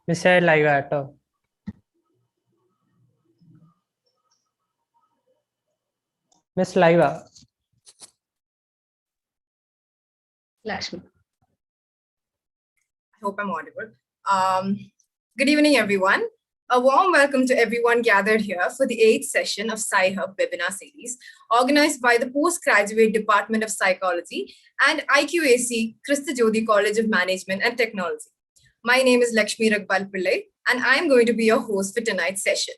മിസ്സായ live കേട്ടോ. Miss ലൈവാ. Lakshmi. I hope I'm audible. Good evening, everyone. A warm welcome to everyone gathered here for the 8th session of Psy Hub webinar series, organized by the Postgraduate Department of Psychology and IQAC Christa Jyoti College of Management and Technology. My name is Lakshmi Ragbal Pillai, and I'm going to be your host for tonight's session.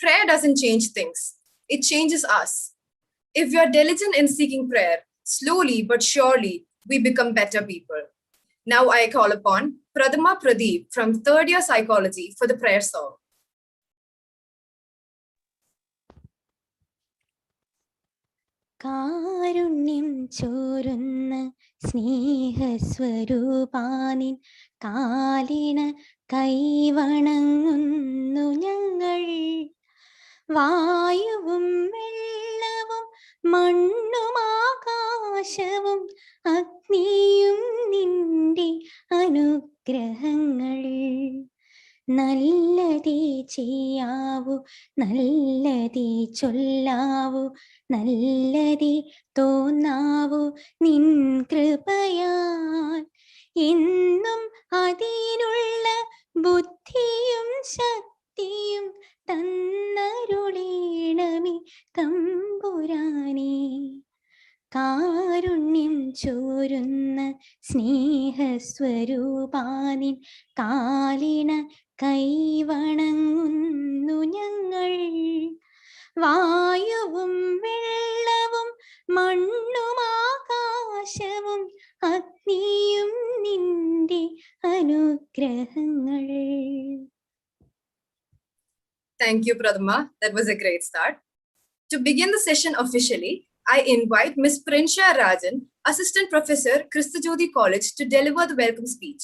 Prayer doesn't change things. It changes us. If we are diligent in seeking prayer, slowly but surely, we become better people. Now I call upon Pradama Pradeep from 3rd year psychology for the prayer song. കാരുണ്യം ചോരുന്ന സ്നേഹസ്വരൂപാനിൻ കാലിണ കൈവണങ്ങുന്നു ഞങ്ങൾ. വായുവും വെള്ളവും മണ്ണും ആകാശവും അഗ്നിയും നിന്റെ അനുഗ്രഹങ്ങൾ. നല്ലതേ ചെയ്യാവൂ, നല്ലതേ ചൊല്ലാവൂ, നല്ലതേ തോന്നാവൂ നിൻ കൃപയാൽ. എന്നും അതിനുള്ള ബുദ്ധിയും ശക്തിയും തന്നരുളേണമേ തമ്പുരാനേ. കാരുണ്യം ചോരുന്ന സ്നേഹസ്വരൂപാനിൻ കാലിണ കൈവണങ്ങുന്നു ഞങ്ങൾ. വായുവും വെള്ളവും മണ്ണും ആകാശവും അഗ്നിയും നിന്റെ അനുഗ്രഹങ്ങൾ. Thank you, Pradama. That was a great start. To begin the session officially, I invite Ms. Prinsha Rajan, Assistant Professor, Christa Jyoti College, to deliver the welcome speech.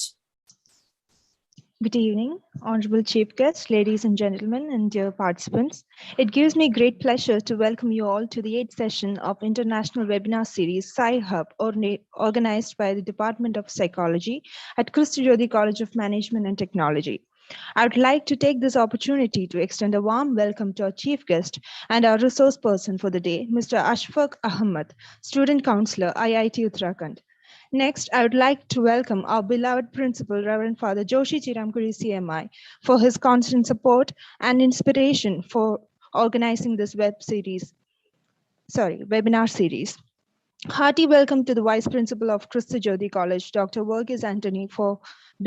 Good evening, Honorable Chief Guests, ladies and gentlemen, and dear participants. It gives me great pleasure to welcome you all to the 8th session of International Webinar Series Psy Hub, organized by the Department of Psychology at Christa Jyoti College of Management and Technology. I would like to take this opportunity to extend a warm welcome to our Chief Guest and our resource person for the day, Mr. Ashfaq Ahmed, Student Counselor, IIT Uttarakhand. Next, I would like to welcome our beloved Principal, Reverend Father Joshi Chiramkuri CMI, for his constant support and inspiration for organizing this webinar series. Hearty welcome to the Vice Principal of Christa Jyoti College, Dr. Verghese Anthony, for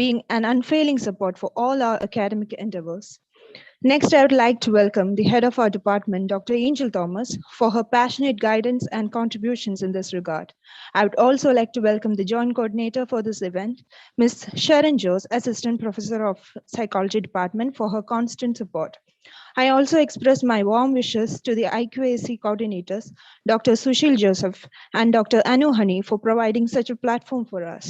being an unfailing support for all our academic endeavors. Next, I would like to welcome the head of our department, Dr. Angel Thomas, for her passionate guidance and contributions in this regard. I would also like to welcome the joint coordinator for this event, Ms. Sharon Jose, Assistant Professor of Psychology Department, for her constant support. I also express my warm wishes to the IQAC coordinators, Dr. Sushil Joseph and Dr. Anu Hani, for providing such a platform for us.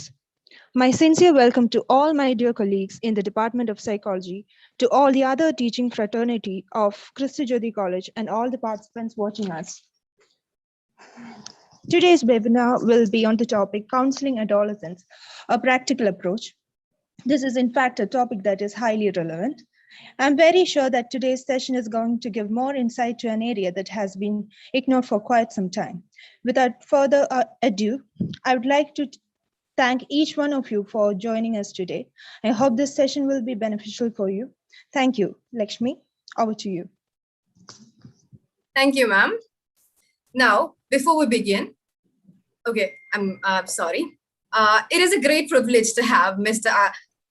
My sincere welcome to all my dear colleagues in the Department of Psychology, to all the other teaching fraternity of Christa Jyoti College, and all the participants watching us. Today's webinar will be on the topic Counseling Adolescents, a Practical Approach. This is in fact a topic that is highly relevant. I'm very sure that today's session is going to give more insight to an area that has been ignored for quite some time. Without further ado, I would like to thank each one of you for joining us today. I hope this session will be beneficial for you. Thank you. Lakshmi, over to you. Thank you, ma'am. Now, before we begin, okay, I'm sorry. It is a great privilege to have Mr.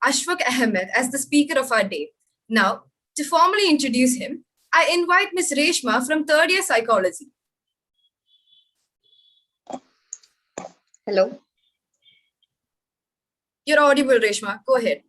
Ashfaq Ahmed as the speaker of our day. Now, to formally introduce him, I invite Ms. Reshma from 3rd year psychology. Hello. You're audible, Reshma. Go ahead.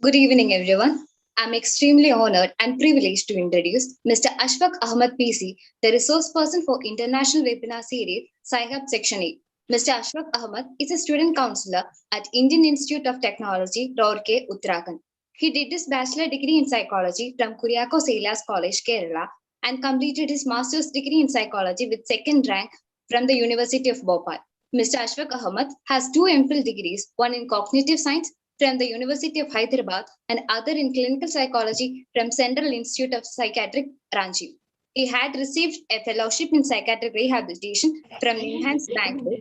Good evening, everyone. I'm extremely honored and privileged to introduce Mr. Ashfaq Ahmed PC, the resource person for International Webinar Series Psy Hub Section 8. Mr. Ashfaq Ahmed is a student counselor at Indian Institute of Technology, Roorkee, Uttarakhand. He did his bachelor degree in psychology from Kuriakose Elias College, Kerala, and completed his master's degree in psychology with second rank from the University of Bhopal. Mr. Ashfaq Ahmad has 2 MPhil degrees, one in cognitive science from the University of Hyderabad and other in clinical psychology from Central Institute of Psychiatric, Ranchi. He had received a fellowship in psychiatric rehabilitation from Enhanced Bangalore,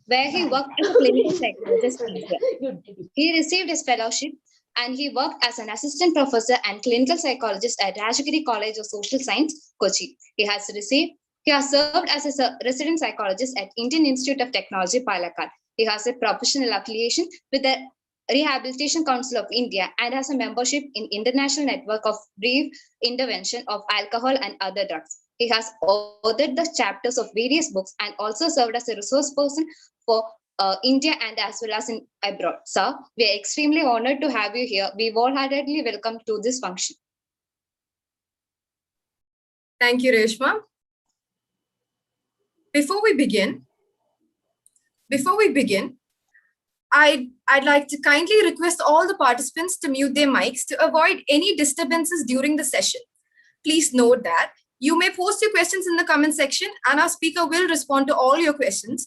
where he worked as a clinical psychologist as well. He received his fellowship and he worked as an assistant professor and clinical psychologist at Rajagiri College of Social Science, Kochi. He has served as a resident psychologist at Indian Institute of Technology, Palakkad. He has a professional affiliation with the Rehabilitation Council of India and has a membership in International Network of Brief Intervention of Alcohol and Other Drugs. He has authored the chapters of various books and also served as a resource person for India and as well as in abroad. Sir, we are extremely honored to have you here. We wholeheartedly welcome to this function. Thank you, Reshma. Before we begin, I'd like to kindly request all the participants to mute their mics to avoid any disturbances during the session. Please note that you may post your questions in the comment section and our speaker will respond to all your questions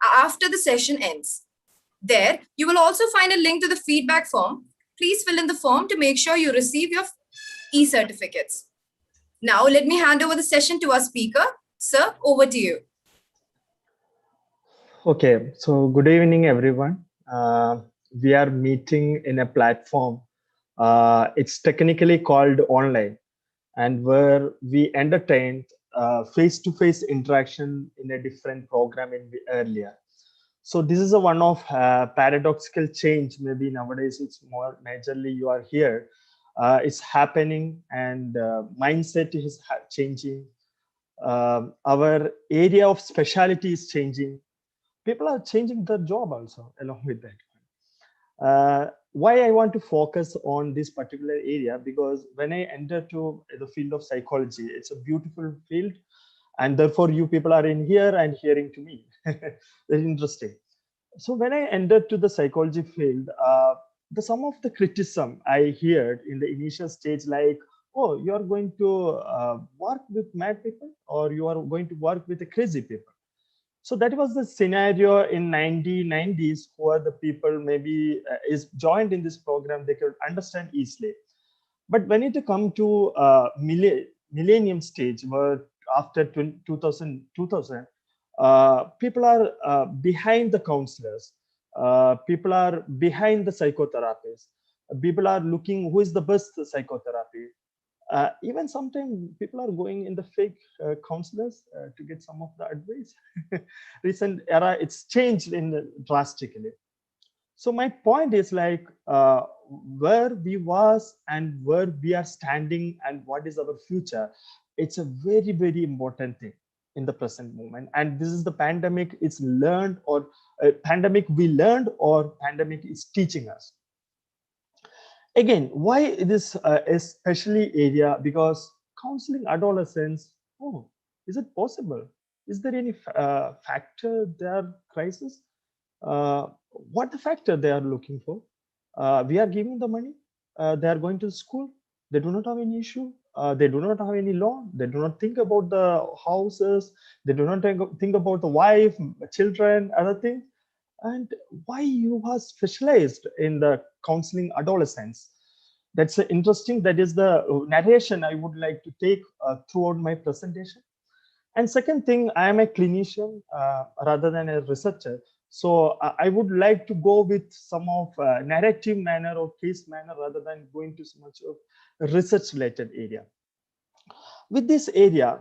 after the session ends. There, you will also find a link to the feedback form. Please fill in the form to make sure you receive your e-certificates. Now, let me hand over the session to our speaker. Sir, over to you. Okay, so good evening, everyone. We are meeting in a platform. It's technically called online, and where we entertained face-to-face interaction in a different program earlier. So this is a one of paradoxical change. Maybe nowadays it's more majorly you are here. It's happening, and mindset is changing. Our area of specialty is changing. People are changing their job also along with that. Why I want to focus on this particular area, because when I enter to the field of psychology, it's a beautiful field, and therefore you people are in here and hearing to me. Very interesting. So when I entered to the psychology field, some of the criticism I heard in the initial stage, like, oh, you are going to work with mad people, or you are going to work with the crazy people. So that was the scenario in 1990s, where the people maybe is joined in this program, they could understand easily. But when it come to millennium stage, where after 2000, people are behind the counselors, people are behind the psychotherapists, people are looking who is the best psychotherapy. Even sometimes people are going in the fake counselors to get some of the advice. Recent era, it's changed drastically. So my point is like where we was and where we are standing and what is our future. It's a very, very important thing in the present moment. And this is the pandemic. It's learned, or pandemic we learned, or pandemic is teaching us. Again, why this especially area? Because counseling adolescents, oh, is it possible? Is there any factor there crisis? What the factor they are looking for? We are giving the money. They are going to school. They do not have any issue. They do not have any law. They do not think about the houses. They do not think about the wife, children, other things. And why you are specialized in the counseling adolescents? That's interesting. That is the narration I would like to take throughout my presentation. And second thing, I am a clinician rather than a researcher. So I would like to go with some of narrative manner or case manner rather than going to so much of research related area. With this area,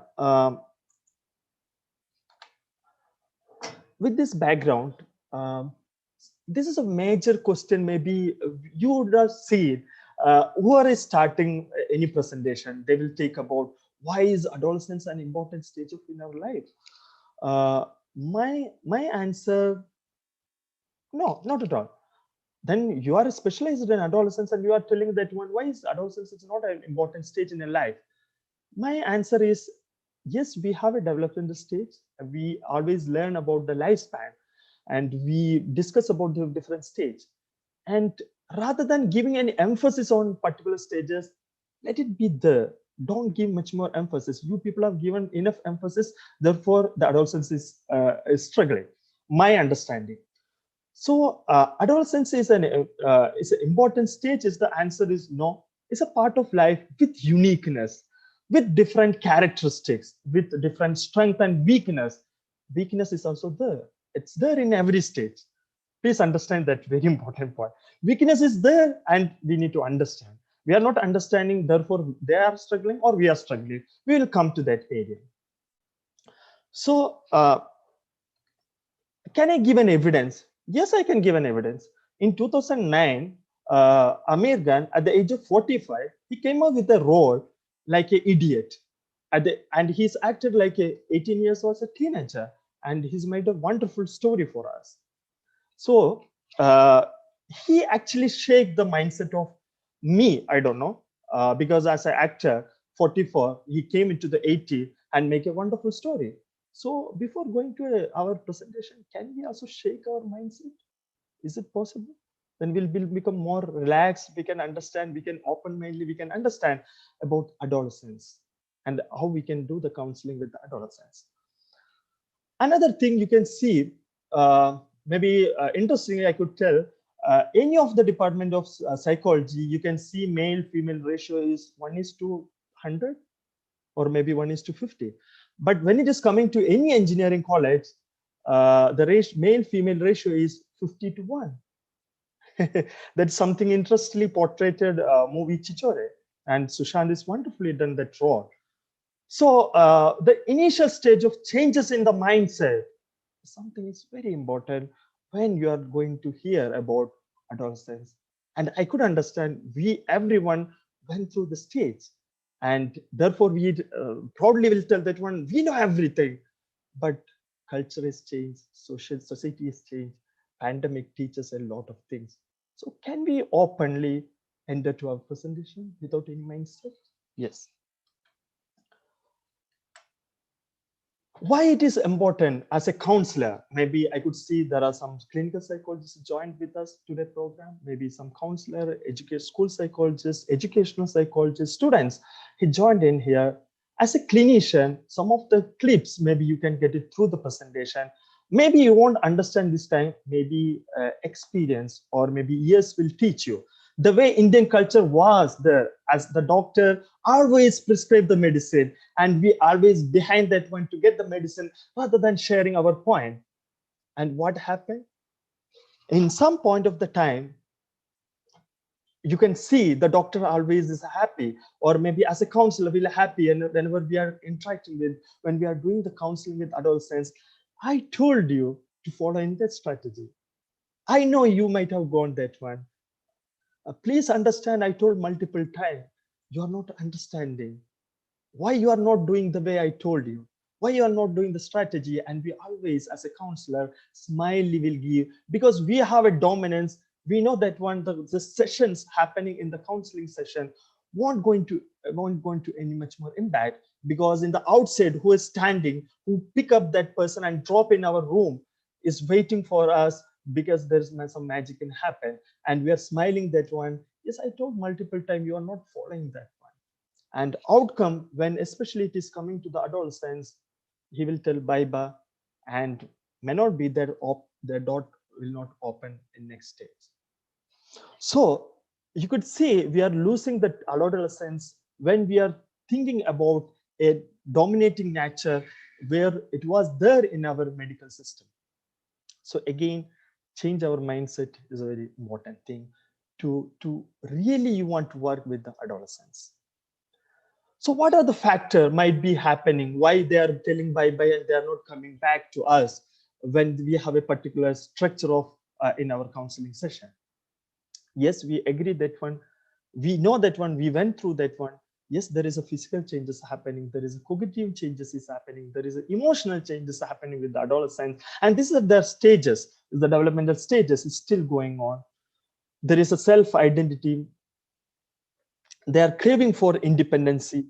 with this background, this is a major question. Maybe you would have seen who are starting any presentation, they will take about why is adolescence an important stage of in our life. My answer, no, not at all. Then you are specialized in adolescence and you are telling that one, why is adolescence is not an important stage in your life? My answer is yes, we have a development stage. We always learn about the lifespan and we discuss about the different stages. And rather than giving any emphasis on particular stages, let it be there. Don't give much more emphasis. You people have given enough emphasis, therefore the adolescence is struggling. my understanding. So adolescence is an important stage. Is the answer is no. It's a part of life with uniqueness, with different characteristics, with different strength and weakness. Weakness is also there. It's there in every stage. Please understand that very important point. Weakness is there and we need to understand. We are not understanding, therefore they are struggling or we are struggling. We will come to that area. So can I give an evidence? Yes, I can give an evidence. In 2009, Amir Khan, at the age of 45, he came up with a role like an idiot. And he's acted like a 18 years old as a teenager. And he's made a wonderful story for us. So he actually shaped the mindset of me, I don't know, because as an actor, 44, he came into the 80 and make a wonderful story. So before going to our presentation, can we also shake our mindset? Is it possible? Then we'll become more relaxed. We can understand, we can open-mindedly, we can understand about adolescents and how we can do the counseling with the adolescents. Another thing you can see, maybe interestingly, I could tell, any of the department of psychology, you can see male-female ratio is 1:100 or maybe 1:50. But when it is coming to any engineering college, the male-female ratio is 50:1. That's something interestingly portrayed movie Chichore, and Sushant is wonderfully done that role. So the initial stage of changes in the mindset, something is very important when you are going to hear about adolescence. And I could understand everyone went through the stage. And therefore, we proudly will tell that one, we know everything. But culture has changed, society has changed, pandemic teaches a lot of things. So can we openly enter to our presentation without any mindset? Yes. Why it is important as a counselor? Maybe I could see there are some clinical psychologists joined with us today program, maybe some counselor, school psychologists, educational psychologists, students. He joined in here. As a clinician, some of the clips, maybe you can get it through the presentation. Maybe you won't understand this time, maybe experience or maybe years will teach you. The way Indian culture was there, as the doctor always prescribed the medicine and we always behind that one to get the medicine rather than sharing our point. And what happened? In some point of the time, you can see the doctor always is happy, or maybe as a counselor, we're happy. And whenever we are interacting with, when we are doing the counseling with adolescents, I told you to follow in that strategy. I know you might have gone that one. Please understand, I told multiple times, you are not understanding why you are not doing the way I told you, why you are not doing the strategy. And we always, as a counselor, smiley will give, because we have a dominance. We know that one, the sessions happening in the counseling session won't going to any much more impact, because in the outside, who is standing, who pick up that person and drop in our room is waiting for us, because there's some magic can happen and we are smiling that one. Yes, I told multiple times, you are not following that one. And outcome, when especially it is coming to the adolescents, he will tell bye-bye and may not be that the dot will not open in next stage. So you could say we are losing the adolescence when we are thinking about a dominating nature where it was there in our medical system. So again, change our mindset is a very important thing to really you want to work with the adolescents. So what are the factors might be happening, why they are telling bye-bye and they are not coming back to us when we have a particular structure of in our counseling session? Yes, we agree that one. We know that one, we went through that one. Yes, there is a physical changes happening. There is a cognitive changes is happening. There is a emotional changes happening with the adolescents. And this is their stages, the developmental stages is still going on. There is a self-identity. They are craving for independency.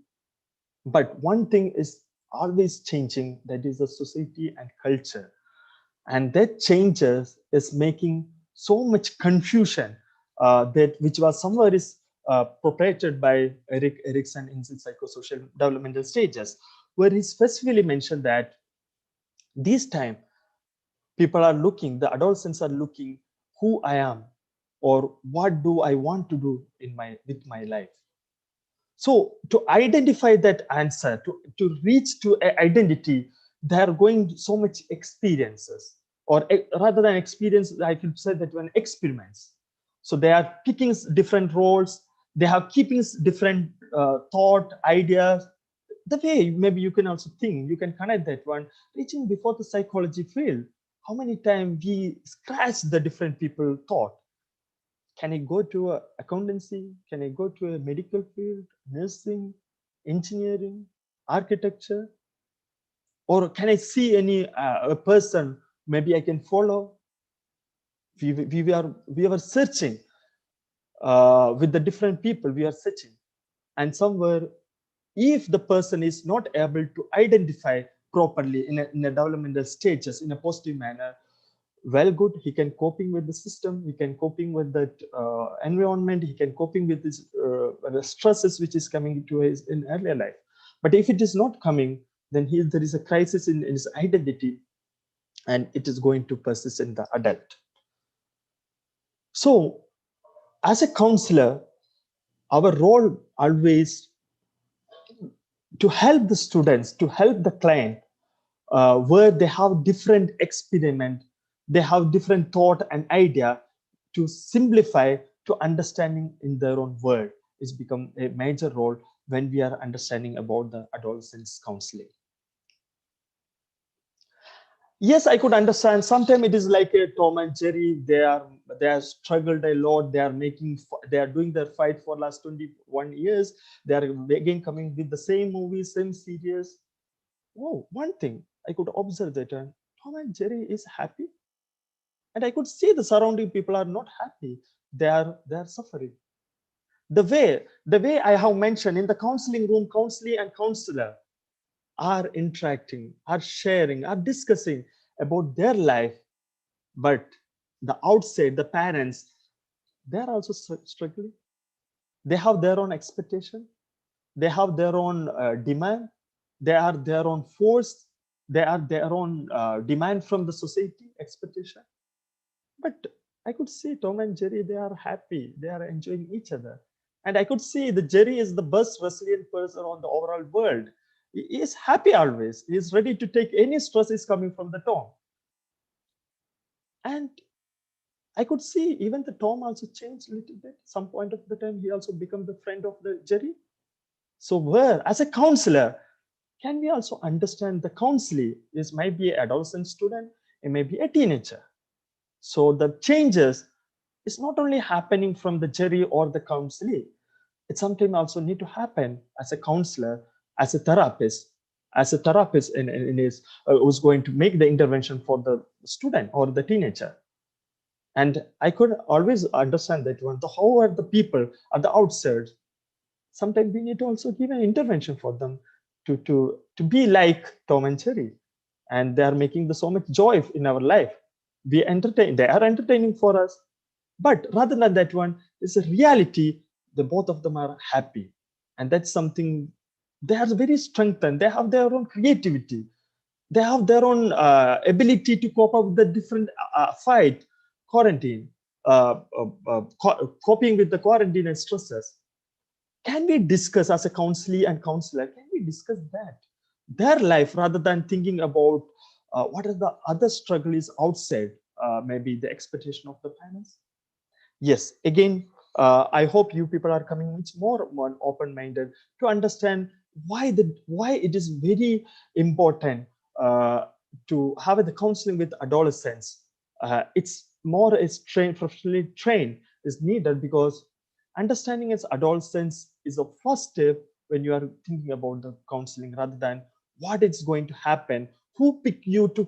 But one thing is always changing, that is the society and culture. And that changes is making so much confusion that which was somewhere is propagated by Erikson in his psychosocial developmental stages, where he specifically mentioned that this time people are looking, the adolescents are looking who I am or what do I want to do with my life. So to identify that answer, to reach to an identity, they are going so much experiences, or rather than experience, I could say that one experiments. So they are picking different roles, they have keeping different thought, ideas. The way maybe you can also think, you can connect that one, reaching before the psychology field. How many times we scratch the different people thought? Can I go to a accountancy? Can I go to a medical field, nursing, engineering, architecture? Or can I see any a person maybe I can follow? We were searching with the different people, we are searching. And somewhere, if the person is not able to identify properly in a developmental stages in a positive manner, well, good, he can coping with the system, he can coping with that environment, he can coping with this the stresses which is coming to his in earlier life. But if it is not coming, then there is a crisis in his identity, and it is going to persist in the adult. So as a counselor, our role always to help the students, to help the client, where they have different experiment, they have different thought and idea, to simplify to understanding in their own world is become a major role when we are understanding about the adolescents counseling. Yes, I could understand. Sometimes it is like a Tom and Jerry. They are struggled a lot. They are doing their fight for last 21 years. They are again coming with the same movies, same series. Oh, one thing I could observe that Tom and Jerry is happy, and I could see the surrounding people are not happy. They are suffering. The way I have mentioned in the counseling room, counseling and counselor are interacting, are sharing, are discussing about their life, but the outside, the parents, they are also struggling. They have their own expectation, they have their own demand, they are their own force, they are their own demand from the society expectation. But I could see Tom and Jerry, they are happy, they are enjoying each other. And I could see the Jerry is the best resilient person on the overall world. He is happy always. He is ready to take any stress is coming from the Tom. And I could see even the Tom also changed a little bit. Some point of the time, he also become the friend of the Jerry. So where, as a counselor, can we also understand the counseling is might be an adolescent student, it may be a teenager. So the changes is not only happening from the Jerry or the counselee. It sometimes also need to happen as a counselor, as a therapist in his who's going to make the intervention for the student or the teenager. And I could always understand that one. However, the people at the outside, sometimes we need to also give an intervention for them to be like Tom and Jerry, and they are making so much joy in our life. They are entertaining for us. But rather than that one, it's a reality. The both of them are happy, and that's something they are very strengthened. They have their own creativity. They have their own ability to cope up with the different fight, quarantine, coping with the quarantine and stresses. Can we discuss as a counselee and counselor? Can we discuss that their life rather than thinking about what are the other struggles outside? Maybe the expectation of the parents. Yes, again, I hope you people are coming much more open-minded to understand why it is very important to have the counseling with adolescents. It's more as professionally trained is needed, because understanding as adolescents is a first step when you are thinking about the counseling, rather than what is going to happen, who pick you to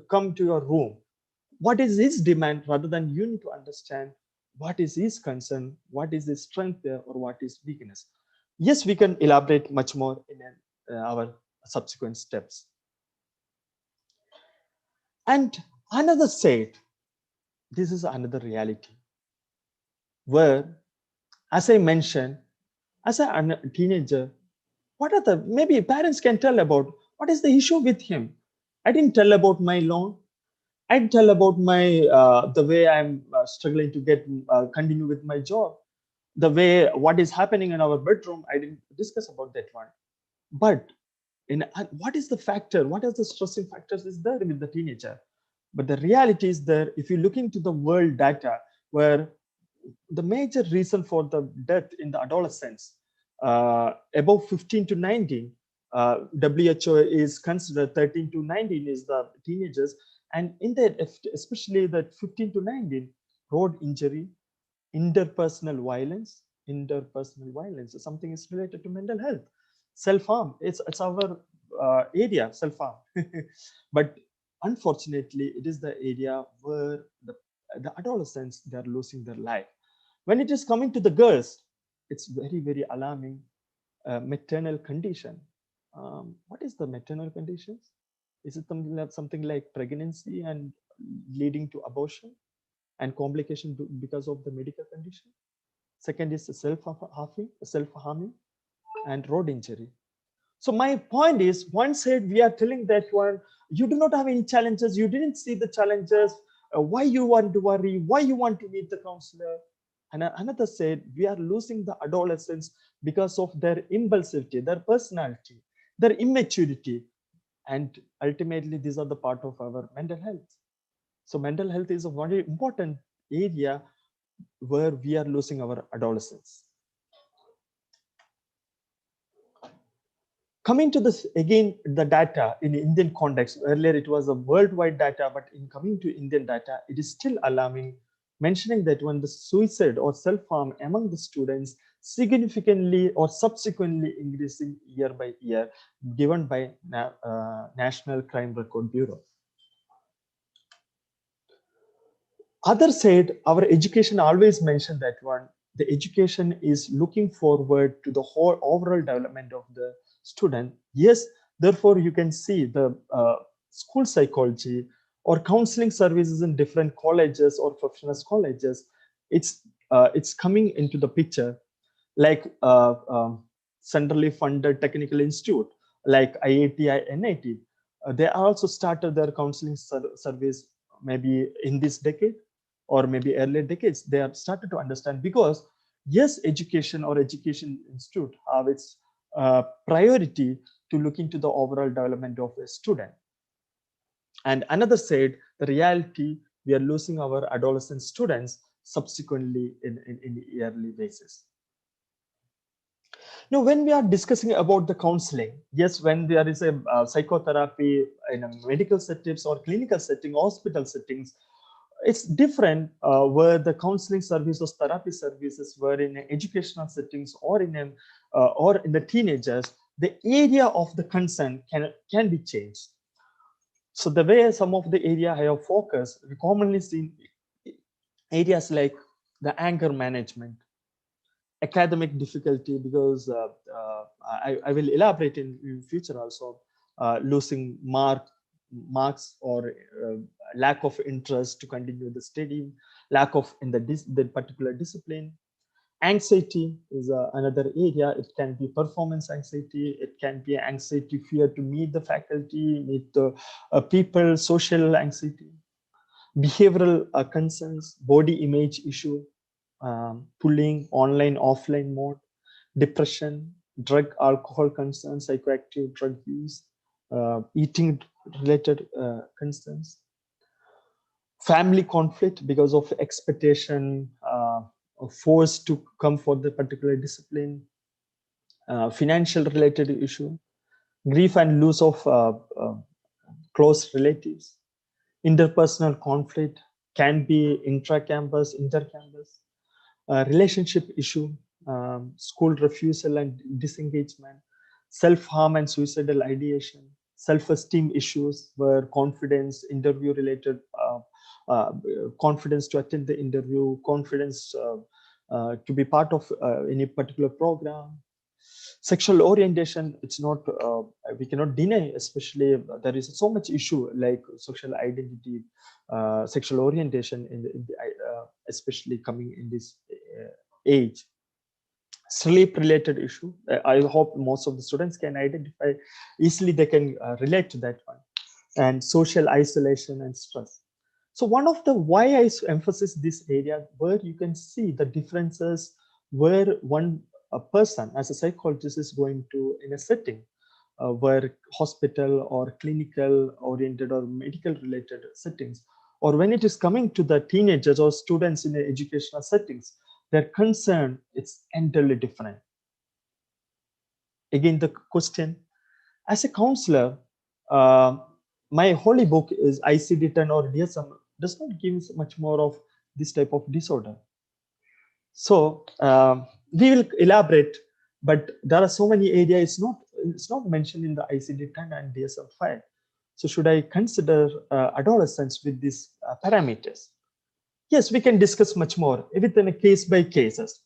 come to your room, what is his demand, rather than you need to understand what is his concern, what is his strength there, or what is weakness. Yes, we can elaborate much more in our subsequent steps. And another side, this is another reality where, as I mentioned, as a teenager, what are the, maybe parents can tell about what is the issue with him. I didn't tell about my loan. I'd tell about my the way I'm struggling to get continue with my job, the way what is happening in our bedroom. I didn't discuss about that one. But in what is the factor, what are the stressing factors is there with the teenager? But the reality is there, if you look into the world data, where the major reason for the death in the adolescents above 15 to 19, WHO is considered 13 to 19 is the teenagers, and in that especially that 15 to 19, road injury, interpersonal violence, something is related to mental health, self-harm. It's our area, self-harm. But unfortunately, it is the area where the adolescents, they are losing their life. When it is coming to the girls, it's very, very alarming. Maternal condition. What is the maternal conditions? Is it something like pregnancy and leading to abortion and complication because of the medical condition? Second is self-harming and road injury. So my point is, one side we are telling that one, you do not have any challenges, you didn't see the challenges, why you want to worry, why you want to meet the counselor. And another side, we are losing the adolescents because of their impulsivity, their personality, their immaturity. And ultimately, these are the part of our mental health. So mental health is a very important area where we are losing our adolescents. Coming to this again, the data in Indian context, earlier it was a worldwide data, but in coming to Indian data, it is still alarming, mentioning that when the suicide or self-harm among the students significantly or subsequently increasing year by year, given by National Crime Record Bureau. Other side, our education always mentioned that one, the education is looking forward to the whole overall development of the student. Yes, therefore you can see the school psychology or counseling services in different colleges or professional colleges, it's coming into the picture, like centrally funded technical institute like IIT, NIT. They also started their counseling service maybe in this decade or maybe earlier decades. They have started to understand, because yes, education or education institute have its priority to look into the overall development of a student. And another side, the reality, we are losing our adolescent students subsequently in yearly basis. Now, when we are discussing about the counseling, yes, when there is a psychotherapy in a medical settings or clinical setting, hospital settings, it's different where the counseling services, therapy services were in educational settings or in the teenagers, the area of the concern can be changed. So the way some of the area I have focused, we commonly seen areas like the anger management, academic difficulty, because I will elaborate in future also, losing marks or lack of interest to continue the study, lack of in the particular discipline. Anxiety is another area. It can be performance anxiety, it can be anxiety, fear to meet the faculty, meet the people, social anxiety, behavioral concerns, body image issue, bullying, online, offline mode, depression, drug, alcohol concerns, psychoactive drug use, eating related concerns, family conflict because of expectation, forced to come for the particular discipline, financial related issue, grief and loss of close relatives, interpersonal conflict, can be intra-campus, inter-campus, relationship issue, school refusal and disengagement, self-harm and suicidal ideation, self-esteem issues where confidence, interview related, confidence to attend the interview, confidence to be part of any particular program. Sexual orientation, it's not, we cannot deny, especially there is so much issue like sexual identity, sexual orientation especially coming in this age. Sleep related issue, I hope most of the students can identify easily, they can relate to that one. And social isolation and stress. So one of the why I emphasize this area where you can see the differences where a person as a psychologist is going to in a setting where hospital or clinical oriented or medical related settings, or when it is coming to the teenagers or students in the educational settings, their concern is entirely different. Again, the question, as a counselor, my holy book is ICD-10 or DSM does not give much more of this type of disorder. So we will elaborate, but there are so many areas it's not mentioned in the ICD-10 and DSM-5. So should I consider adolescents with these parameters? Yes, we can discuss much more within a case by cases.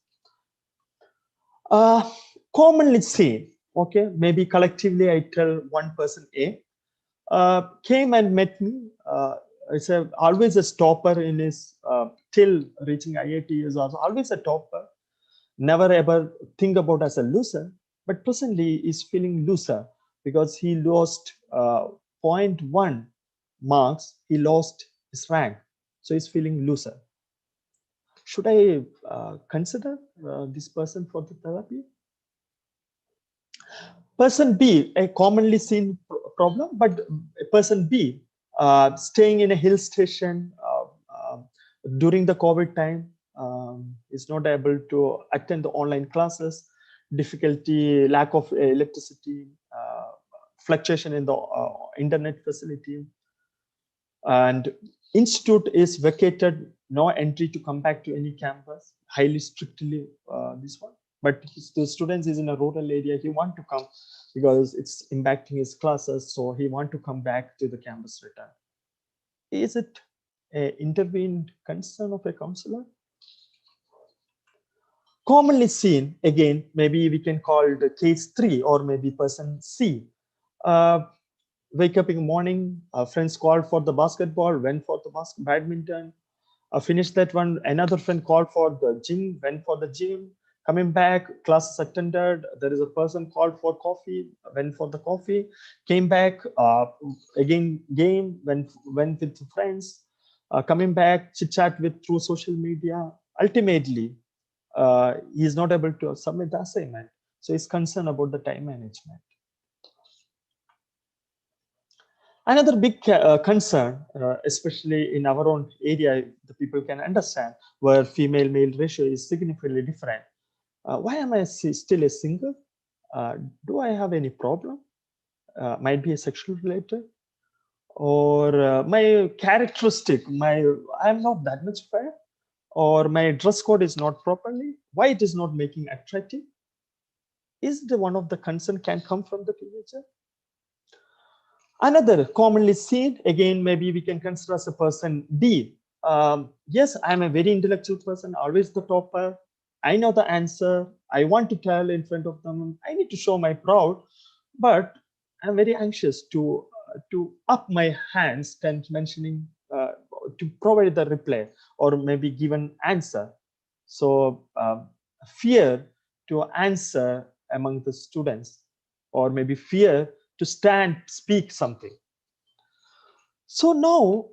Commonly seen, okay, maybe collectively I tell one person A came and met me. It's always a topper in his till reaching IIT is also always a topper. Never ever think about as a loser, but presently is feeling loser because he lost 0.1 marks. He lost his rank, so he's feeling loser. Should I consider this person for the therapy? Person B, a commonly seen problem, but person B staying in a hill station during the COVID time, is not able to attend the online classes, difficulty, lack of electricity, fluctuation in the internet facility, and institute is vacated, no entry to come back to any campus, highly strictly this one. But the students is in a rural area, he want to come because it's impacting his classes, so he want to come back to the campus return. Is it an intervened concern of a counselor? Commonly seen, again, maybe we can call the case 3 or maybe person C. Wake up in the morning, friends called for the basketball, went for the badminton, finished that one, another friend called for the gym, went for the gym, coming back, classes attended, there is a person called for coffee, went for the coffee, came back, again game, went with friends, coming back, chit chat with through social media. Ultimately, he is not able to submit the assignment, so he's concerned about the time management. Another big concern, especially in our own area, the people can understand, where female-male ratio is significantly different. Why am I still a single? Do I have any problem? Might be a sexual related, or my characteristic, I'm not that much fair, or my dress code is not properly. Why it is not making attractive? Is the one of the concern can come from the teenager? Another commonly seen, again, maybe we can consider as a person D. Yes, I'm a very intellectual person, always the topper. I know the answer. I want to tell in front of them. I need to show my proud, but I'm very anxious to up my hands and mentioning to provide the reply or maybe give an answer. So fear to answer among the students, or maybe fear to speak something. So now,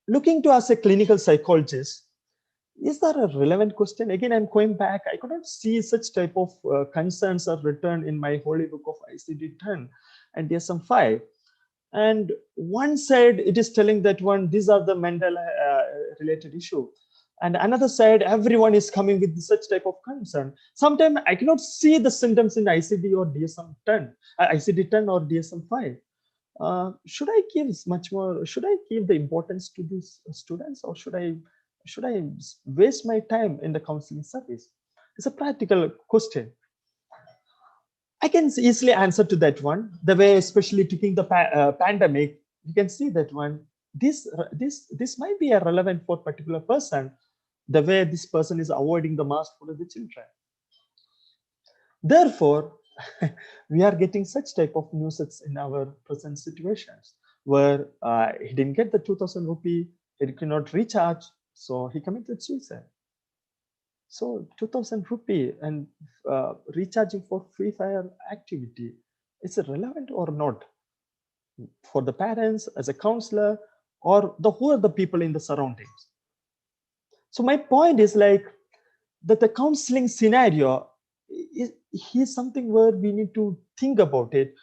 looking to as a clinical psychologist, is there a relevant question? Again, I'm going back. I could not see such type of concerns are written in my holy book of ICD-10 and DSM-5. And one side, it is telling that these are the mental related issue. And another side, everyone is coming with such type of concern. Sometimes I cannot see the symptoms in ICD or DSM-10, ICD-10 or DSM-5. Should I give much more? Should I give the importance to these students, or should I waste my time in the counseling service? It's a practical question. I can easily answer to that one. The way, especially taking the pandemic, you can see that one. This might be a relevant for a particular person. The way this person is avoiding the mask for the children. Therefore, we are getting such type of nuisance in our present situations, where he didn't get the 2,000 rupee, he cannot recharge, so he committed suicide. So 2,000 rupee and recharging for free fire activity, is it relevant or not? For the parents, as a counselor, or who are the people in the surroundings. So my point is like that the counseling scenario is something where we need to think about it.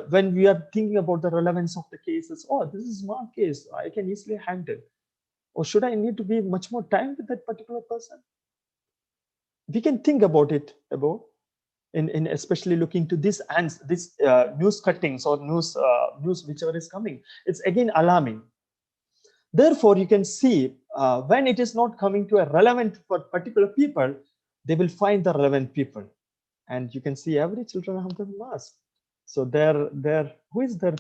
When we are thinking about the relevance of the cases, oh, this is one case I can easily handle, or should I need to give much more time with that particular person? We can think about it about in especially looking to this and this news cuttings or news whichever is coming. It's again alarming. Therefore, you can see when it is not coming to a relevant for particular people, they will find the relevant people. And you can see every children have the mask. So they're who is their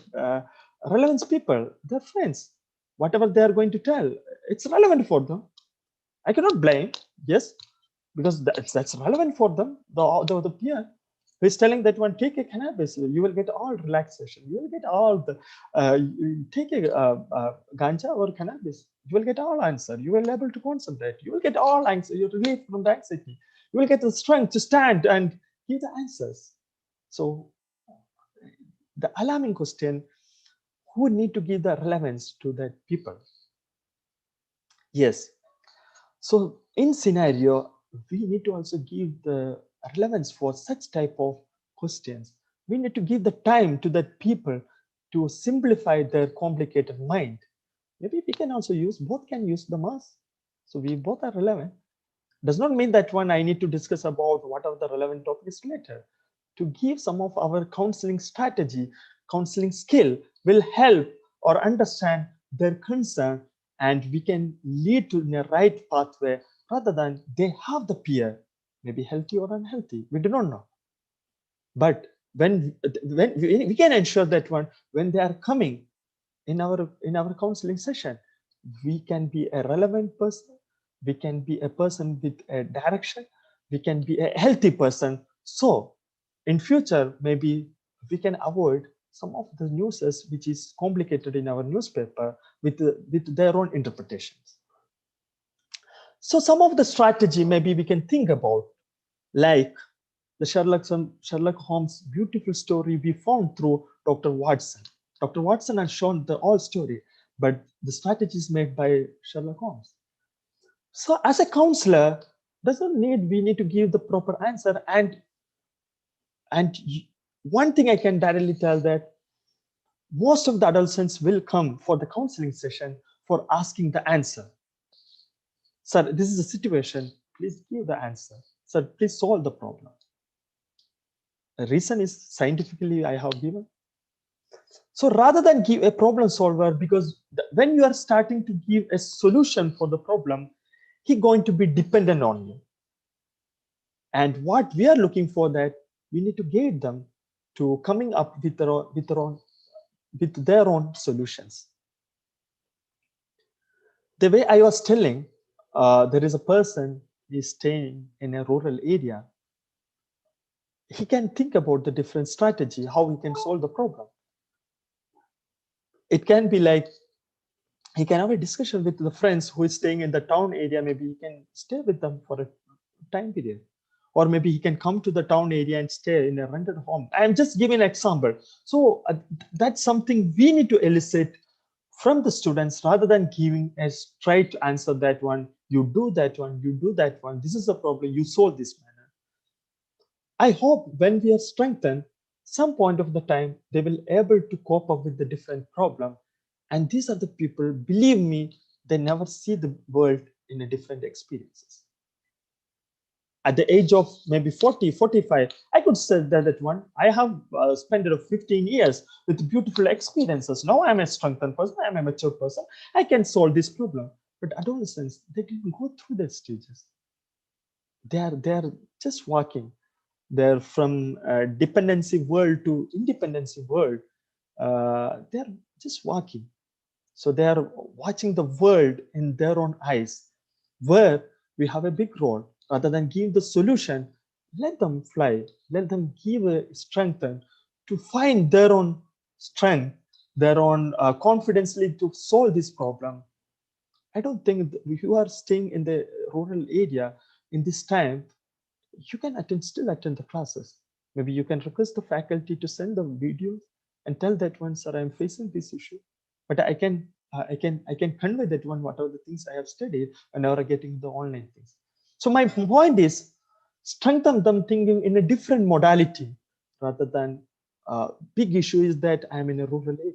relevance people, their friends. Whatever they are going to tell, it's relevant for them. I cannot blame, yes, because that's relevant for them. The peer who is telling that one, take a cannabis, you will get all relaxation. You will get all the take a ganja or cannabis, you will get all answer. You will be able to concentrate. You will get all anxiety, you relief from the anxiety. You will get the strength to stand and give the answers. So the alarming question: who need to give the relevance to that people? Yes. So in scenario, we need to also give the relevance for such type of questions. We need to give the time to that people to simplify their complicated mind. Maybe we can also use, both can use the mass. So we both are relevant. Does not mean that one I need to discuss about what are the relevant topics later. To give some of our counseling strategy, counseling skill will help or understand their concern, and we can lead to the right pathway rather than they have the peer, maybe healthy or unhealthy. We do not know. But when we can ensure that one, when they are coming in our counseling session, we can be a relevant person, we can be a person with a direction, we can be a healthy person. So in future, maybe we can avoid some of the newses which is complicated in our newspaper with their own interpretations. So some of the strategy maybe we can think about, like the Sherlock Holmes beautiful story we found through Dr. Watson. Dr. Watson has shown the whole story, but the strategies made by Sherlock Holmes. So as a counselor, we need to give the proper answer. And one thing I can directly tell that most of the adolescents will come for the counseling session for asking the answer. Sir, this is the situation. Please give the answer. Sir, please solve the problem. The reason is scientifically I have given. So rather than give a problem solver, because when you are starting to give a solution for the problem, he's going to be dependent on you. And what we are looking for, that we need to guide them to coming up with their own solutions. The way I was telling, there is a person is staying in a rural area. He can think about the different strategy, how he can solve the problem. It can be like he can have a discussion with the friends who is staying in the town area. Maybe he can stay with them for a time period, or maybe he can come to the town area and stay in a rented home. I'm just giving an example. So that's something we need to elicit from the students rather than giving a straight answer that one, you do that one, you do that one, this is the problem, you solve this manner. I hope when we are strengthened, some point of the time, they will able to cope up with the different problem. And these are the people, believe me, they never see the world in a different experiences. At the age of maybe 40, 45, I could say that one, I have spent 15 years with beautiful experiences. Now I'm a strengthened person, I'm a mature person, I can solve this problem. But adolescents, they didn't go through those stages. They're just walking. They're from dependency world to independency world. They're just walking. So they are watching the world in their own eyes, where we have a big role. Rather than give the solution, let them fly, let them give a strength to find their own strength, their own confidently to solve this problem. I don't think if you are staying in the rural area in this time, you can still attend the classes. Maybe you can request the faculty to send the videos and tell that one, sir, I'm facing this issue, but I can I can convey that one, whatever the things I have studied whenever getting the online things. So my point is strengthen them thinking in a different modality rather than big issue is that I'm in a rural area.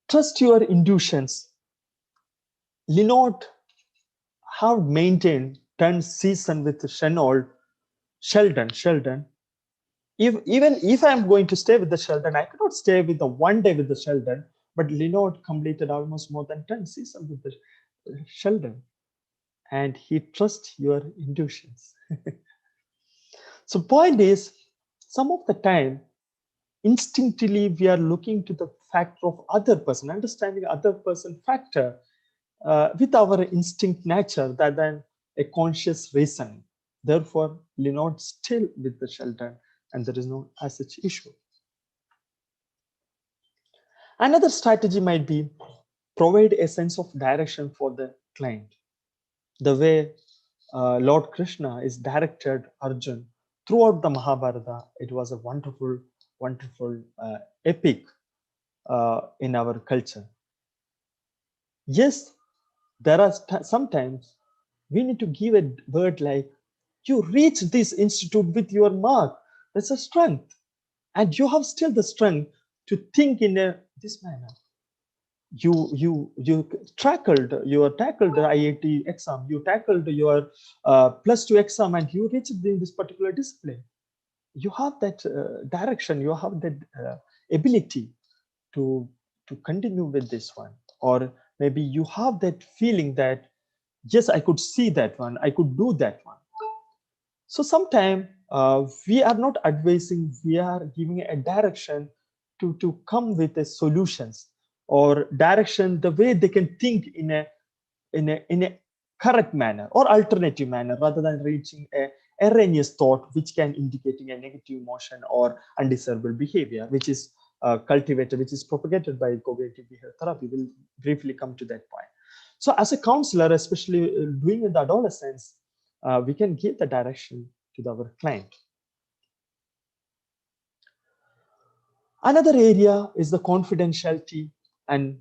Trust your intuitions. Linot have maintained 10 season with Sheldon. Even if I'm going to stay with the Sheldon, I cannot stay with the one day with the Sheldon, but Linot completed almost more than 10 seasons with the Sheldon. And he trusts your intuitions. So point is, some of the time, instinctively, we are looking to the factor of other person, understanding other person factor with our instinct nature rather than a conscious reason. Therefore, Linot still with the Sheldon, and there is no as such issue. Another strategy might be provide a sense of direction for the client. The way Lord Krishna is directed Arjun throughout the Mahabharata, it was a wonderful epic in our culture. Yes, there are sometimes we need to give a word like, you reach this institute with your mark. That's a strength. And you have still the strength to think in this manner. You tackled the IIT exam, you tackled your +2 exam, and you reached in this particular discipline. You have that direction, you have that ability to continue with this one. Or maybe you have that feeling that, yes, I could see that one, I could do that one. So sometimes we are not advising, we are giving a direction to come with the solutions or direction, the way they can think in a correct manner or alternative manner, rather than reaching a erroneous thought which can indicating a negative emotion or undesirable behavior, which is cultivated, which is propagated by cognitive behavior therapy. We'll briefly come to that point. So as a counselor, especially doing with adolescents, we can give the direction to our client. Another area is the confidentiality and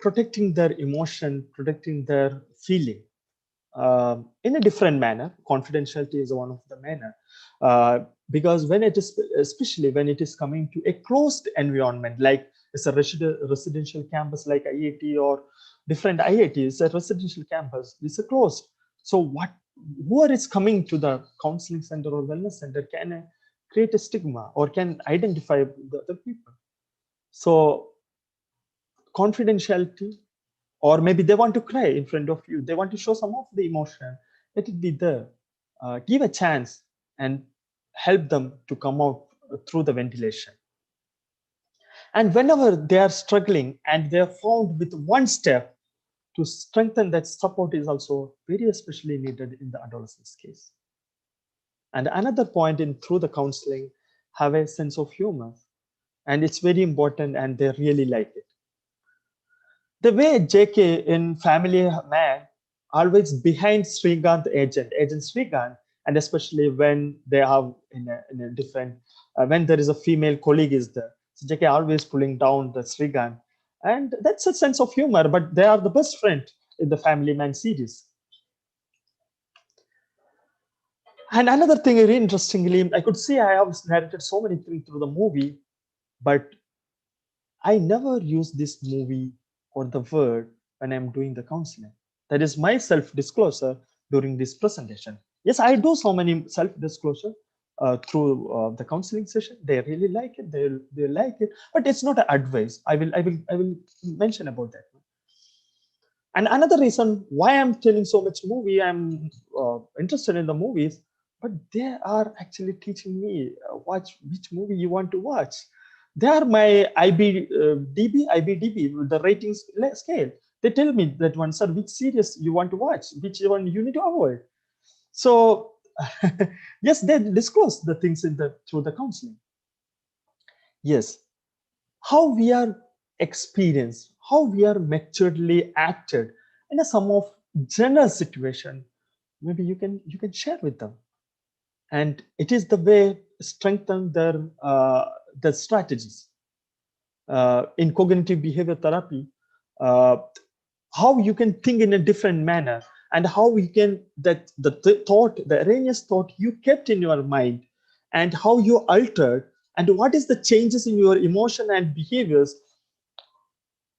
protecting their emotion, protecting their feeling in a different manner. Confidentiality is one of the manner because when it is, especially when it is coming to a closed environment, like it's a residential campus like IIT or different IITs, a residential campus, it's a closed. So whoever is coming to the counseling center or wellness center can create a stigma or can identify the other people. So confidentiality, or maybe they want to cry in front of you, they want to show some of the emotion, let it be there. Give a chance and help them to come out through the ventilation. And whenever they are struggling and they are found with one step, to strengthen that support is also very especially needed in the adolescent's case. And another point through the counseling, have a sense of humor. And it's very important, and they really like it. The way JK in Family Man always behind Srikanth agent Srikanth, and especially when they have in a different, when there is a female colleague is there. So JK always pulling down the Srikanth. And that's a sense of humor, but they are the best friend in the Family Man series. And another thing, very interestingly, I could see I have narrated so many things through the movie, but I never use this movie or the word when I'm doing the counseling. That is my self-disclosure during this presentation. Yes, I do so many self-disclosure through the counseling session. They really like it. They like it, but it's not an advice. I will mention about that. And another reason why I'm telling so much movie, I'm interested in the movies, but they are actually teaching me watch which movie you want to watch. They are my IBDB, the ratings scale. They tell me that one, sir, which series you want to watch, which one you need to avoid. So yes, they disclose the things through the counseling. Yes, how we are experienced, how we are maturely acted in a some of general situation, maybe you can share with them, and it is the way strengthen their strategies. in cognitive behavior therapy, how you can think in a different manner, and how you can, that the thought, the erroneous thought you kept in your mind, and how you altered, and what is the changes in your emotion and behaviors.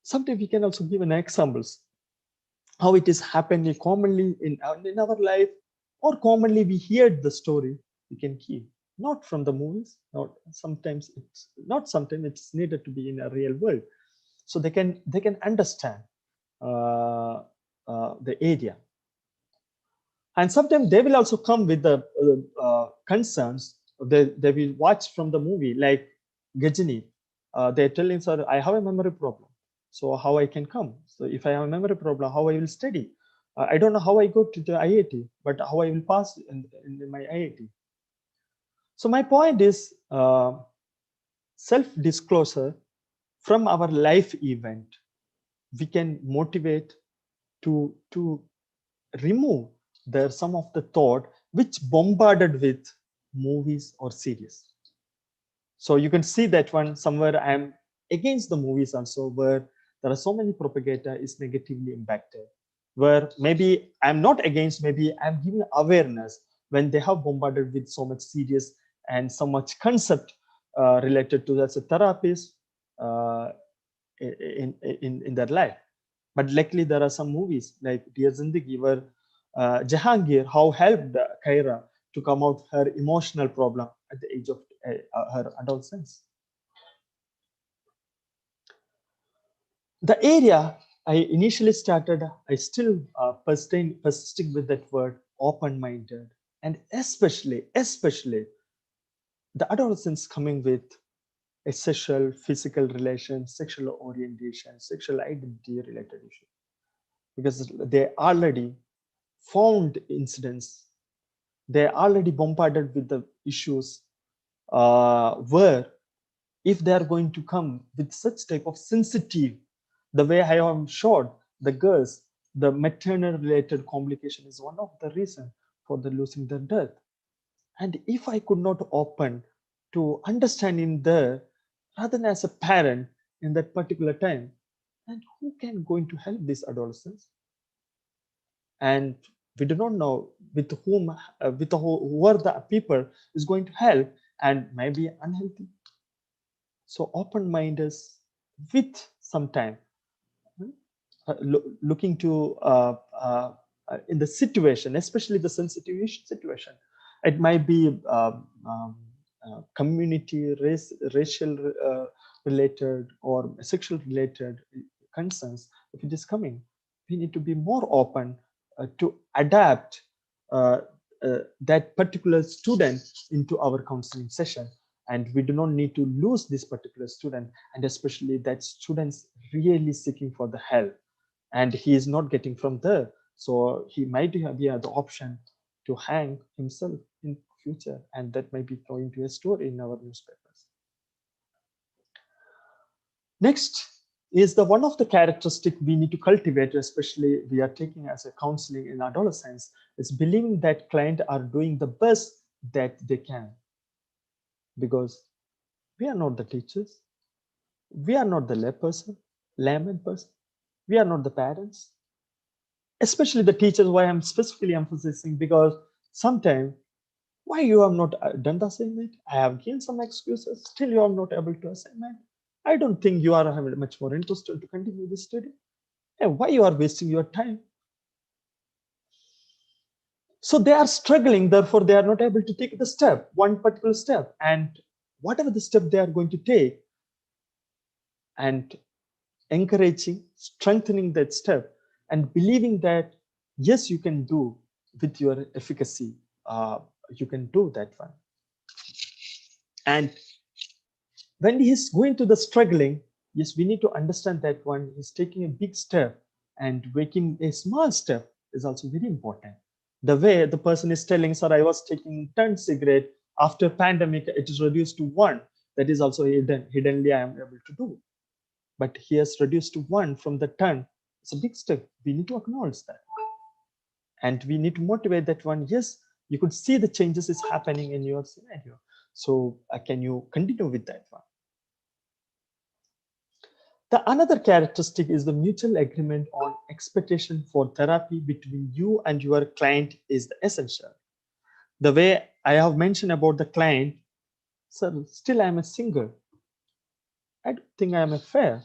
Sometimes we can also give an examples how it is happening commonly in our life, or commonly we heard the story. We can keep not from the movies, not sometimes it's needed to be in a real world, so they can understand the area. And sometimes they will also come with the concerns. They will watch from the movie, like Gajini. They're telling, sir, I have a memory problem. So how I can come? So if I have a memory problem, how I will study? I don't know how I go to the IIT, but how I will pass in my IIT. So my point is self-disclosure from our life event. We can motivate to remove some of the thought which bombarded with movies or series. So you can see that one somewhere. I am against the movies also, where there are so many propaganda is negatively impacted, where maybe I'm not against, maybe I'm giving awareness when they have bombarded with so much serious and so much concept related to as a therapist in their life. But luckily, there are some movies like Dear Zindagi, where Jahangir, how helped Kaira to come out her emotional problem at the age of her adolescence. The area I initially started, I still persisting with that word, open-minded, and especially the adolescents coming with a sexual, physical relation, sexual orientation, sexual identity related issue, because they already found incidents, they're already bombarded with the issues where if they are going to come with such type of sensitive, the way I am showed the girls, the maternal related complication is one of the reason for the losing their death. And if I could not open to understanding there, rather than as a parent in that particular time, and who can going to help these adolescents? And we do not know with whom, who are the people is going to help, and maybe unhealthy. So open-minded with some time, looking to in the situation, especially the sensitive situation. It might be community, racial related or sexual related concerns. If it is coming, we need to be more open to adapt that particular student into our counseling session. And we do not need to lose this particular student, and especially that student's really seeking for the help and he is not getting from there. So he might have the option to hang himself in future, and that might be going to a story in our newspapers. Next is the one of the characteristic we need to cultivate, especially we are taking as a counseling in adolescence, is believing that client are doing the best that they can. Because we are not the teachers, we are not the layman person, we are not the parents, especially the teachers. Why I'm specifically emphasizing, because sometimes why you have not done the assignment, I have given some excuses, still you are not able to assignment. I don't think you are having much more interest to continue this study. And why you are wasting your time? So they are struggling, therefore they are not able to take the step, one particular step, and whatever the step they are going to take, and encouraging, strengthening that step, and believing that yes, you can do with your efficacy, you can do that one. And when he's going to the struggling, yes, we need to understand that one is taking a big step, and making a small step is also very important. The way the person is telling, sir, I was taking 10 cigarette, after pandemic it is reduced to 1, that is also hiddenly I am able to do. But he has reduced to 1 from the 10. It's a big step. We need to acknowledge that. And we need to motivate that one. Yes, you could see the changes is happening in your scenario. So can you continue with that one? The another characteristic is the mutual agreement on expectation for therapy between you and your client is the essential. The way I have mentioned about the client, sir, still I am a single. I don't think I am a fair.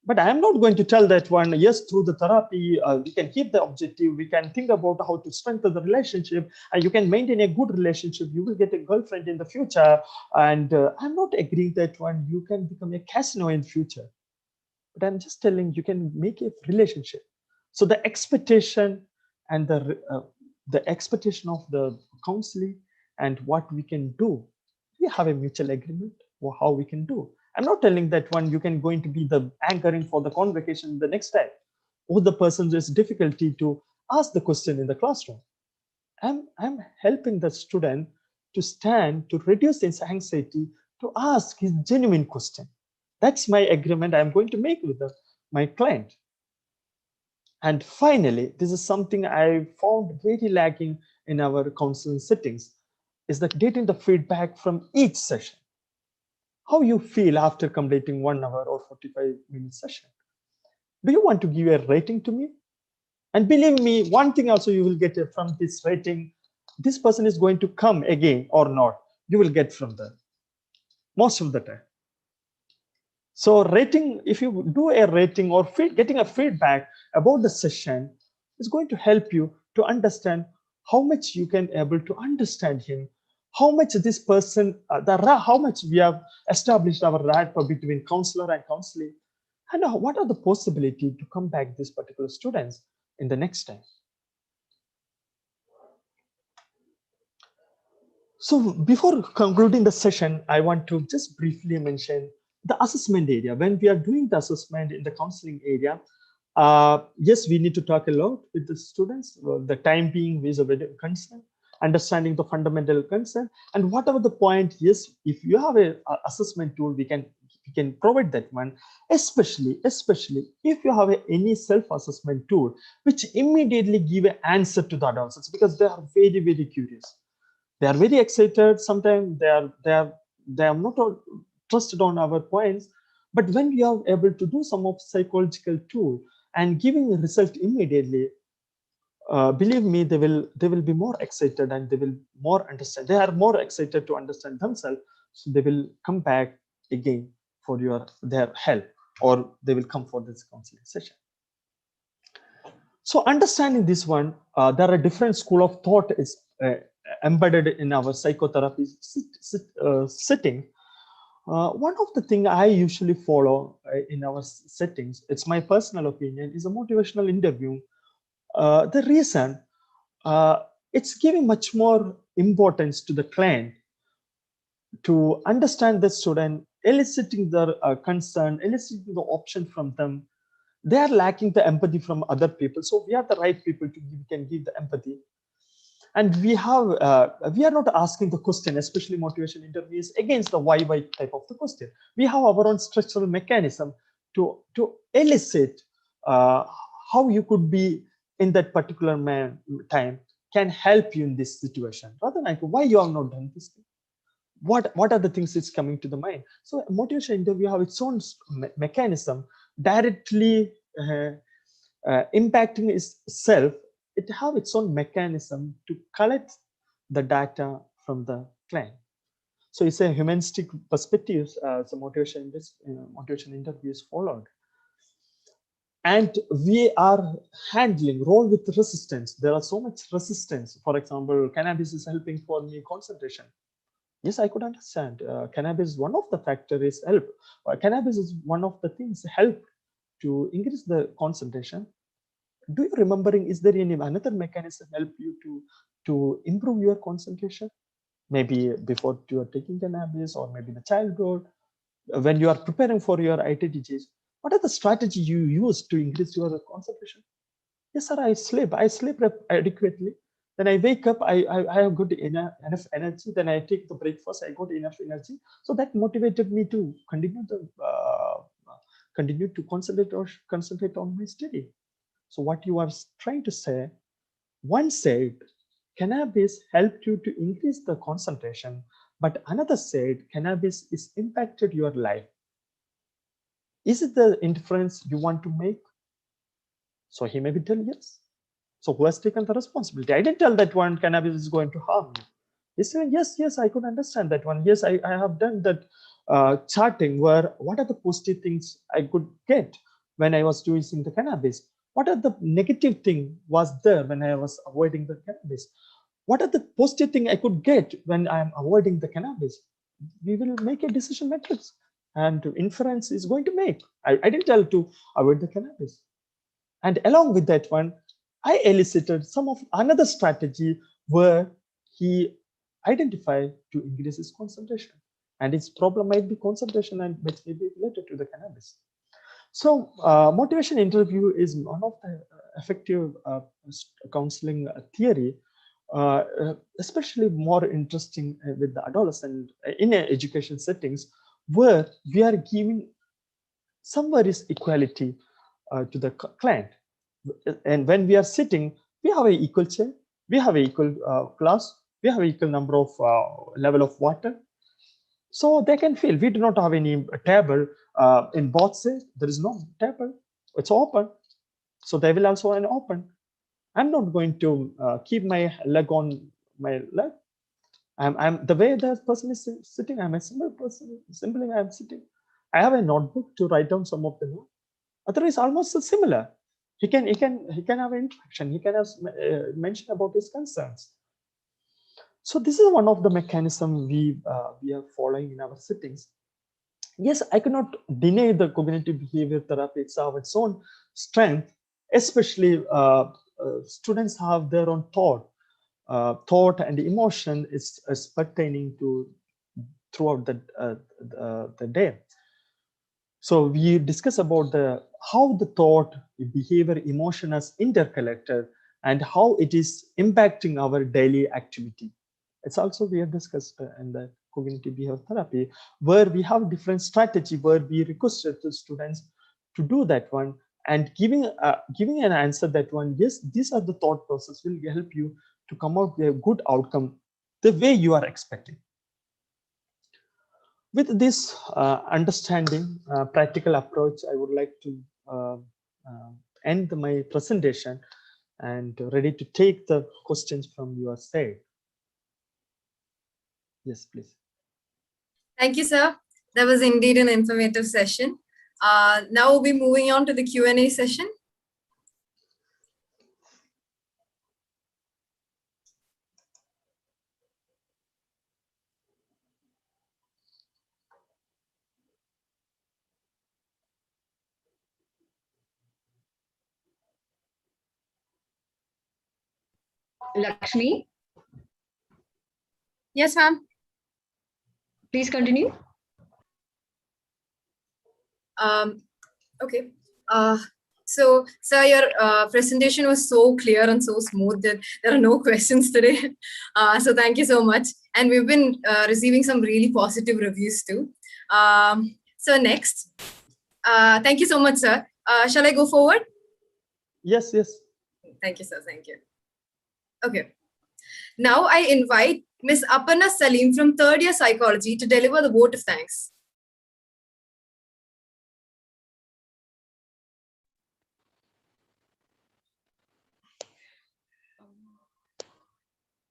But I am not going to tell that one, yes, through the therapy, we can keep the objective, we can think about how to strengthen the relationship, and you can maintain a good relationship, you will get a girlfriend in the future. And I'm not agreeing that one, you can become a casino in future. But I'm just telling you can make a relationship. So the expectation and the expectation of the counseling and what we can do, we have a mutual agreement for how we can do. I'm not telling that one you can going to be the anchoring for the convocation the next time, or the person has difficulty to ask the question in the classroom. I'm helping the student to stand, to reduce his anxiety, to ask his genuine question. That's my agreement I'm going to make with my client. And finally, this is something I found very lacking in our counseling settings, is that getting the feedback from each session. How you feel after completing 1 hour or 45-minute session? Do you want to give a rating to me? And believe me, one thing also you will get from this rating, this person is going to come again or not. You will get from them most of the time. So rating, if you do a rating or getting a feedback about the session, is going to help you to understand how much you can able to understand him, how much this person, how much we have established our rapport between counselor and counseling, and what are the possibility to come back these particular students in the next time. So before concluding the session, I want to just briefly mention the assessment area. When we are doing the assessment in the counseling area, yes, we need to talk a lot with the students. The time being is a very concern, understanding the fundamental concern, and whatever the point, yes, if you have a assessment tool, we can provide that one, especially if you have any self-assessment tool, which immediately give an answer to the adolescents, because they are very, very curious. They are very excited. Sometimes they are not all trusted on our points. But when we are able to do some of psychological tool and giving a result immediately, believe me, they will be more excited and they will more understand. They are more excited to understand themselves, so they will come back again for their help, or they will come for this counseling session. So understanding this one, there are different school of thought is embedded in our psychotherapy setting. One of the things I usually follow in our settings, it's my personal opinion, is a motivational interview. The reason, it's giving much more importance to the client to understand the student, eliciting their concern, eliciting the option from them. They are lacking the empathy from other people, so we are the right people to can give the empathy. And we are not asking the question, especially motivation interviews, against the why type of the question. We have our own structural mechanism to elicit how you could be in that particular time, can help you in this situation, rather than like, why you have not done this thing? What are the things that's coming to the mind? So motivation interview have its own mechanism directly impacting itself. It have its own mechanism to collect the data from the client. So it's a humanistic perspective. So motivation interview is followed, and we are handling role with resistance. There are so much resistance. For example, cannabis is helping for me concentration. Yes, I could understand. Cannabis, one of the factor is help. Cannabis is one of the things help to increase the concentration. Do you remembering, is there any another mechanism help you to improve your concentration? Maybe before you are taking cannabis, or maybe the childhood, when you are preparing for your ITTGs, what are the strategy you use to increase your concentration? Yes, sir, I sleep adequately. Then I wake up, I have got enough energy. Then I take the breakfast, I got enough energy. So that motivated me to continue to concentrate on my study. So what you are trying to say, one said cannabis helped you to increase the concentration, but another said cannabis is impacted your life. Is it the inference you want to make? So he maybe tell yes. So who has taken the responsibility? I didn't tell that one cannabis is going to harm you. He said, yes, I could understand that one. Yes, I have done that charting where what are the positive things I could get when I was using the cannabis? What are the negative thing was there when I was avoiding the cannabis? What are the positive thing I could get when I'm avoiding the cannabis? We will make a decision matrix and inference is going to make. I didn't tell to avoid the cannabis. And along with that one, I elicited some of another strategy where he identified to increase his concentration. And his problem might be concentration and which may be related to the cannabis. So motivation interview is one of the effective counseling theory, especially more interesting with the adolescent in education settings where we are giving somewhere is equality to the client. And when we are sitting, we have an equal chair, we have an equal class, we have an equal number of level of water. So they can feel we do not have any table in both sides. There is no table, it's open. So they will also an open. I'm not going to keep my leg on my leg. I'm the way that person is sitting. I'm a simple person. Simply, I'm sitting. I have a notebook to write down some of the notes. Otherwise, almost similar. He can have an interaction. He can have mention about his concerns. So this is one of the mechanism we are following in our sittings. Yes, I cannot deny the cognitive behavior therapy. It's of its own strength, especially students have their own thought and emotion is pertaining to throughout the day. So we discuss about how the thought, behavior, emotion is interconnected and how it is impacting our daily activity. It's also we have discussed in the cognitive behavior therapy where we have different strategy where we requested the students to do that one and giving an answer that one, yes, these are the thought process will help you to come out with a good outcome the way you are expecting. With this understanding, practical approach, I would like to end my presentation and ready to take the questions from your side. Yes, please. Thank you, sir. That was indeed an informative session. Now we'll be moving on to the Q&A session. Lakshmi, Yes, ma'am. please continue. Okay. So, sir, your presentation was so clear and so smooth that there are no questions today. So thank you so much. And we've been receiving some really positive reviews too. So next, thank you so much, sir. Shall I go forward? Yes. Thank you, sir. Thank you. Okay. Now I invite Ms. Aparna Salim from third year psychology to deliver the vote of thanks.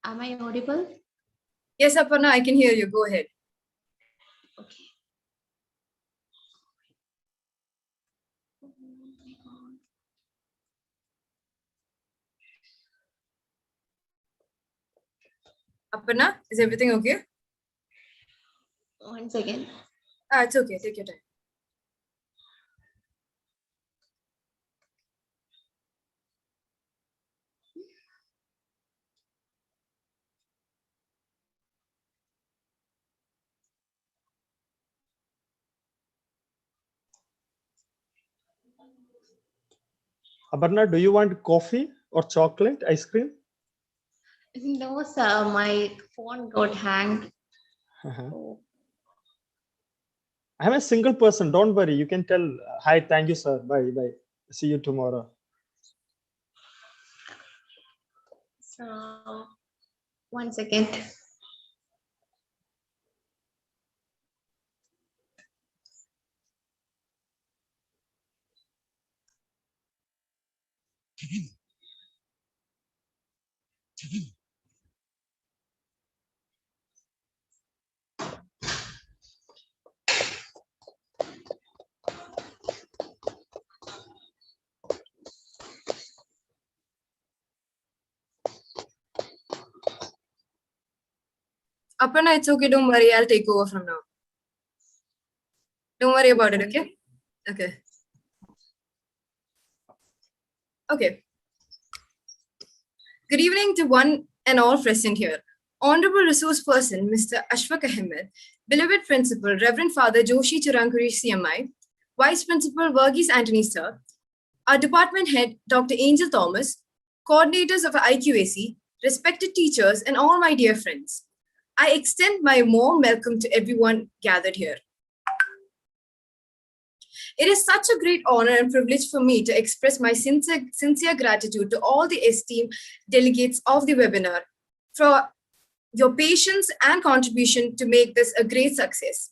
Am I audible? Yes, Aparna, I can hear you. Go ahead. Okay. Aparna, is everything okay? One second. It's okay. Take your time. Aparna, do you want coffee or chocolate, ice cream? No, sir. My phone got hanged. Oh, I'm a single person. Don't worry. You can tell, hi, thank you, sir. Bye. See you tomorrow. so, one second. Aparna, it's okay. Don't worry. I'll take over from now. Don't worry about it, okay? Okay. Okay. Good evening to one and all present here. Honorable Resource Person, Mr. Ashfaq Ahmed, beloved Principal, Reverend Father Joshi Chirankuri CMI, Vice Principal Verghese Anthony Sir, our Department Head, Dr. Angel Thomas, coordinators of IQAC, respected teachers, and all my dear friends. I extend my warm welcome to everyone gathered here. It is such a great honor and privilege for me to express my sincere gratitude to all the esteemed delegates of the webinar for your patience and contribution to make this a great success.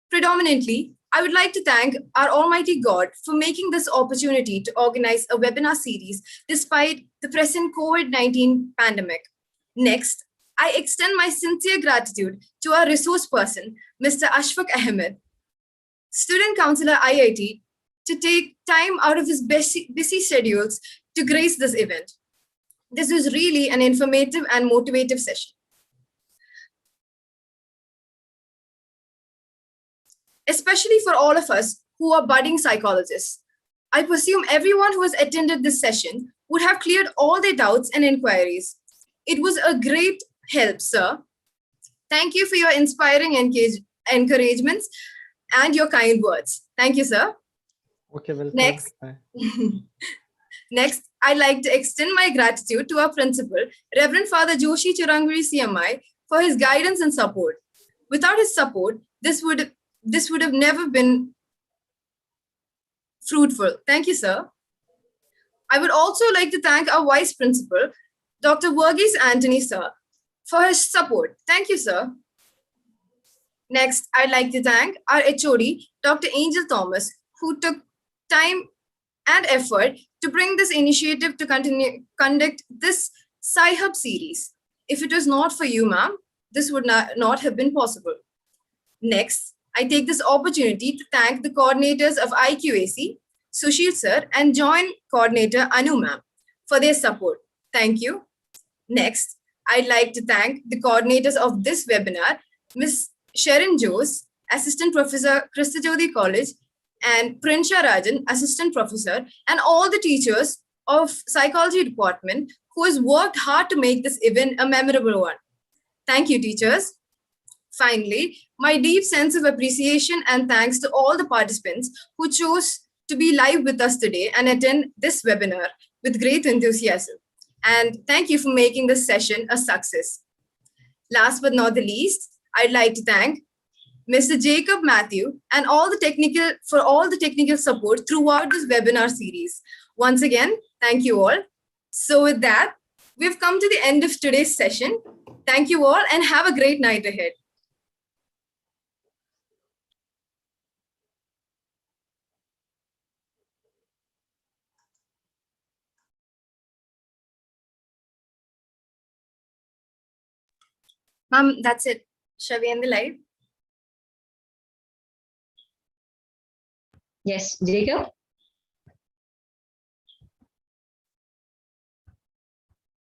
Predominantly, I would like to thank our Almighty God for making this opportunity to organize a webinar series despite the present COVID-19 pandemic. Next, I extend my sincere gratitude to our resource person, Mr. Ashfaq Ahmed, Student Counselor IIT, to take time out of his busy schedules to grace this event. This was really an informative and motivative session. Especially for all of us who are budding psychologists. I presume everyone who has attended this session would have cleared all their doubts and inquiries. It was a great help, sir. Thank you for your inspiring encouragements and your kind words. Thank you, sir. Okay, welcome. Next, Next, I'd like to extend my gratitude to our principal, Reverend Father Joshi Chiranguri CMI, for his guidance and support. Without his support, this would have never been fruitful. Thank you, sir. I would also like to thank our Vice Principal, Dr. Verghese Anthony, sir, for his support. Thank you, sir. Next, I'd like to thank our HOD, Dr. Angel Thomas, who took time and effort to bring this initiative to conduct this Psy Hub series. If it was not for you, ma'am, this would not have been possible. Next, I take this opportunity to thank the coordinators of IQAC, Sushil sir, and Joint Coordinator Anu ma'am for their support. Thank you. Next, I'd like to thank the coordinators of this webinar, Ms. Sharon Jose, Assistant Professor, Christa Jyoti College, and Prinsha Rajan, Assistant Professor, and all the teachers of Psychology Department who has worked hard to make this event a memorable one. Thank you, teachers. Finally, my deep sense of appreciation and thanks to all the participants who chose to be live with us today and attend this webinar with great enthusiasm. And thank you for making this session a success. Last but not the least, I'd like to thank Mr. Jacob Matthew and all the technical support throughout this webinar series. Once again, thank you all. So with that, we've come to the end of today's session. Thank you all and have a great night ahead. Ma'am, that's it. Shall we end the live? Yes, Jacob.